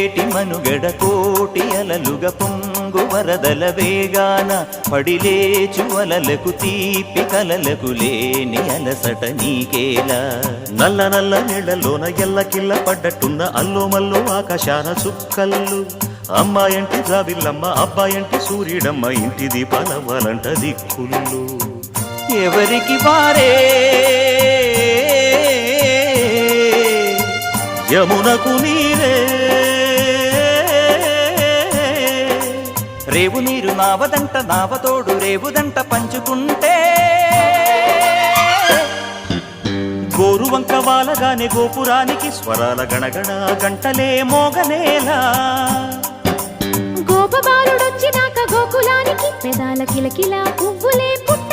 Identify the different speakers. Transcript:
Speaker 1: పొంగేటి మనుగడ కోటి అలలుగా పొంగు వరదల వేగాన పడిలేచు అలలకు తీపి కలలకు లేని అలసట నీకేలా
Speaker 2: నల్ల నల్ల నీళ్లలోన ఎల్లకిల్ల పడ్డట్టున్న అల్లో మల్లో ఆకాశాన చుక్కల్లు అమ్మాయంటి జాబిల్లమ్మ అబ్బాయంటి సూర్యుడమ్మ ఇంటి దీపాలవ్వాలంట దిక్కులు
Speaker 1: ఎవరికి వారే
Speaker 2: యమునకు నీరే
Speaker 1: రేవు నీరు నావదంట నావతోడు రేవుదంట పంచుకుంటే
Speaker 2: గోరువంక వాలగానే గోపురానికి స్వరాల గణగణ గంటలే మోగనేలా
Speaker 3: గోపబాలుడొచ్చినాక గోకులానికి పెదాల కిలకిల పువ్వులే పుట్ట